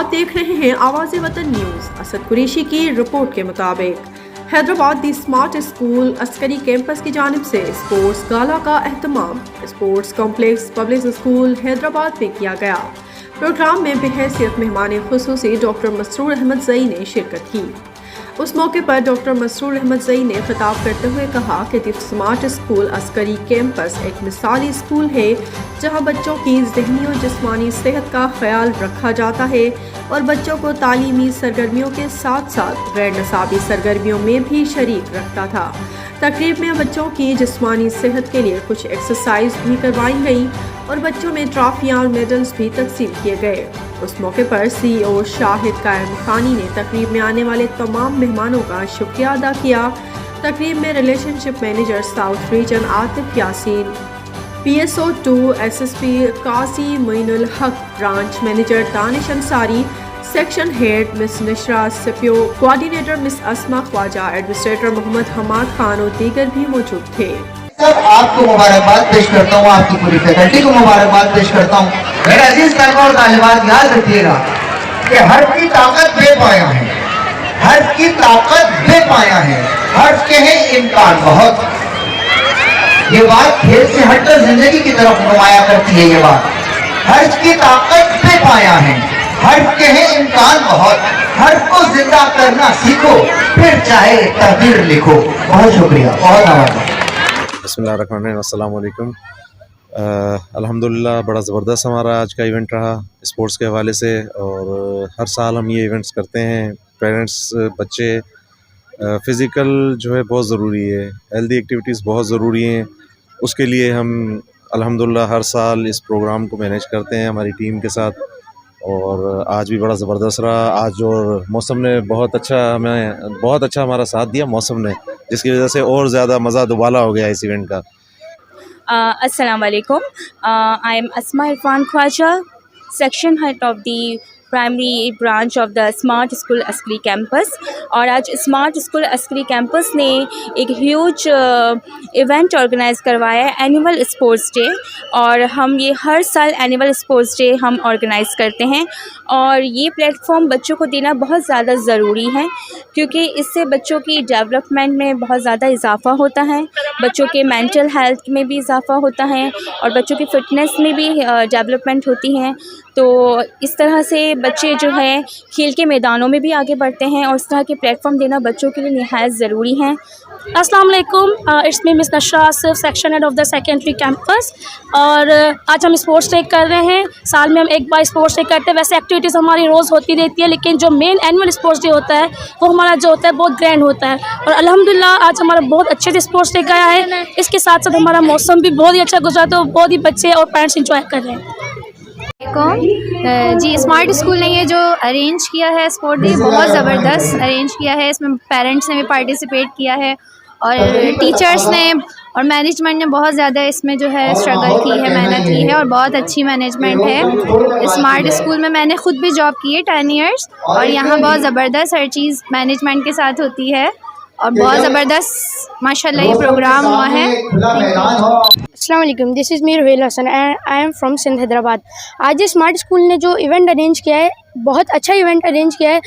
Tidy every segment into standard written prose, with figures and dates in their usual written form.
आप देख रहे हैं आवाज़ वतन न्यूज़। असद कुरैशी की रिपोर्ट के मुताबिक Hyderabad the smart school Askari campus की जानिब से स्पोर्ट्स गाला का एहतमाम sports complex public school Hyderabad में किया गया। प्रोग्राम में बहैसियत मेहमान खुसूसी डॉक्टर मसरूर अहमद ज़ई ने शिरकत की। उस मौके पर डॉक्टर मसरूर अहमद ज़ई ने खिताब करते हुए कहा कि दी स्मार्ट स्कूल अस्करी कैंपस एक मिसाली स्कूल है जहां बच्चों की ज़हनी और जिस्मानी सेहत का ख्याल रखा जाता है और बच्चों को तालीमी सरगर्मियों के साथ साथ गैर नसाबी सरगर्मियों में भी शरीक रखता था। तकरीब में बच्चों की जिस्मानी सेहत के लिए कुछ एक्सरसाइज भी करवाई गई और बच्चों में ट्रॉफियाँ और मेडल्स भी तकसीम किए गए। उस मौके पर CEO शाहिद कायम खानी ने तकरीब में आने वाले तमाम मेहमानों का शुक्रिया अदा किया। तकरीब में relationship manager south region Atif Yasin, PSO2 SSP Qazi Moinul Haq, branch manager Danish Ansari, section head miss Nishra Sapio, coordinator miss Asma Khwaja, administrator Mohammad Hamad Khan और दीगर भी मौजूद थे। सब आपको मुबारकबाद पेश करता हूँ, आपकी पूरी फैकल्टी को मुबारकबाद पेश करता हूँ। मेरे अजीज तलबा और तालिबात याद रखिएगा कि हर की ताकत बेपाया है, हर की ताकत बेपाया है, हर के है इम्कान बहुत। ये बात खेल से हटकर जिंदगी की तरफ नुमाया करती है। ये बात हर की ताकत बेपाया है, हर के है इम्कान बहुत। हर को जिंदा करना सीखो, फिर चाहे तकदीर लिखो। बहुत शुक्रिया, बहुत आभार। बिस्मिल्लाहिर्रहमानिर्रहीम, अस्सलाम वालेकुम। अल्हम्दुलिल्लाह बड़ा ज़बरदस्त हमारा आज का इवेंट रहा स्पोर्ट्स के हवाले से। और हर साल हम ये इवेंट्स करते हैं। पेरेंट्स, बच्चे, फ़िज़िकल जो है बहुत ज़रूरी है, हेल्दी एक्टिविटीज़ बहुत ज़रूरी हैं। उसके लिए हम अल्हम्दुलिल्लाह हर साल इस प्रोग्राम को मैनेज करते हैं हमारी टीम के साथ। और आज भी बड़ा ज़बरदस्त रहा। आज और मौसम ने बहुत अच्छा हमारा साथ दिया मौसम ने, जिसकी वजह से और ज़्यादा मज़ा दुबाला हो गया इस इवेंट का। अस्सलाम वालेकुम। I am Asma Irfan Khwaja, section head of the primary branch of the smart school Askari campus. और आज स्मार्ट स्कूल अस्करी कैंपस ने एक ह्यूज इवेंट ऑर्गेनाइज़ करवाया है, एनुअल स्पोर्ट्स डे। और हम ये हर साल एनुअल स्पोर्ट्स डे हम ऑर्गेनाइज़ करते हैं। और ये प्लेटफॉर्म बच्चों को देना बहुत ज़्यादा ज़रूरी है, क्योंकि इससे बच्चों की डेवलपमेंट में बहुत ज़्यादा इजाफ़ा होता है, बच्चों के मेंटल हेल्थ में भी इजाफ़ा होता है और बच्चों की फ़िटनेस में भी डेवलपमेंट होती है। तो इस तरह से बच्चे जो है खेल के मैदानों में भी आगे बढ़ते हैं और इस तरह के प्लेटफॉर्म देना बच्चों के लिए निहायत ज़रूरी है। अस्सलाम वालेकुम, it's me miss नशरा Asif, section head of the secondary campus. और आज हम स्पोर्ट्स डे कर रहे हैं। साल में हम एक बार स्पोर्ट्स डे करते हैं। वैसे एक्टिविटीज़ हमारी रोज़ होती रहती है, लेकिन जो मेन एनुअल स्पोर्ट्स डे होता है वो हमारा जो होता है बहुत ग्रैंड होता है। और अल्हम्दुलिल्लाह आज हमारा बहुत अच्छे से स्पोर्ट्स डे गया है। इसके साथ साथ हमारा मौसम भी बहुत ही अच्छा गुजरा, तो बहुत ही बच्चे और पेरेंट्स इंजॉय कर रहे हैं। जी, स्मार्ट स्कूल ने ये जो अरेंज किया है स्पोर्ट डे, बहुत ज़बरदस्त अरेंज किया है। इसमें पेरेंट्स ने भी पार्टिसिपेट किया है और टीचर्स ने और मैनेजमेंट ने बहुत ज़्यादा इसमें जो है स्ट्रगल की है, मेहनत की है और बहुत अच्छी मैनेजमेंट है। स्मार्ट स्कूल में मैंने ख़ुद भी जॉब की है 10 इयर्स और यहाँ बहुत ज़बरदस्त हर चीज़ मैनेजमेंट के साथ होती है और बहुत ज़बरदस्त माशाल्लाह ये प्रोग्राम हुआ है। अस्सलाम वालेकुम, this is Mir Ruhail Hasan and I am from Sindh Hyderabad. आज स्मार्ट स्कूल ने जो इवेंट अरेंज किया है, बहुत अच्छा इवेंट अरेंज किया है।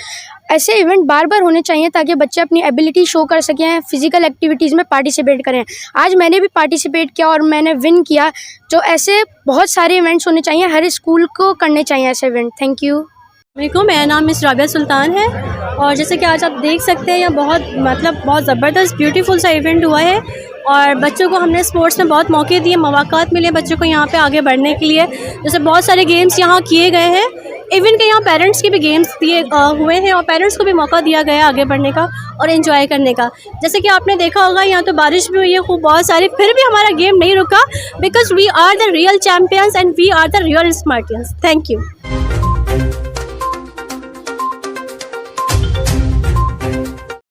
ऐसे इवेंट बार बार होने चाहिए ताकि बच्चे अपनी एबिलिटी शो कर सकें, फ़िज़िकल एक्टिविटीज़ में पार्टिसिपेट करें। आज मैंने भी पार्टिसिपेट किया और मैंने विन किया। जो ऐसे बहुत सारे इवेंट्स होने चाहिए, हर स्कूल को करने चाहिए ऐसे इवेंट। Thank you. मेरा नाम मिस राबिया सुल्तान है और जैसे कि आज आप देख सकते हैं, यह बहुत ज़बरदस्त ब्यूटीफुल सा इवेंट हुआ है और बच्चों को हमने स्पोर्ट्स में बहुत मौके दिए, मौक़ात मिले बच्चों को यहाँ पे आगे बढ़ने के लिए। जैसे बहुत सारे गेम्स यहाँ किए गए हैं, इवन के यहाँ पेरेंट्स के भी गेम्स दिए हुए हैं और पेरेंट्स को भी मौका दिया गया है आगे बढ़ने का और एंजॉय करने का। जैसे कि आपने देखा होगा यहाँ तो बारिश भी हुई है खूब बहुत सारी, फिर भी हमारा गेम नहीं रुका, because we are the real champions and we are the real smartians. Thank you.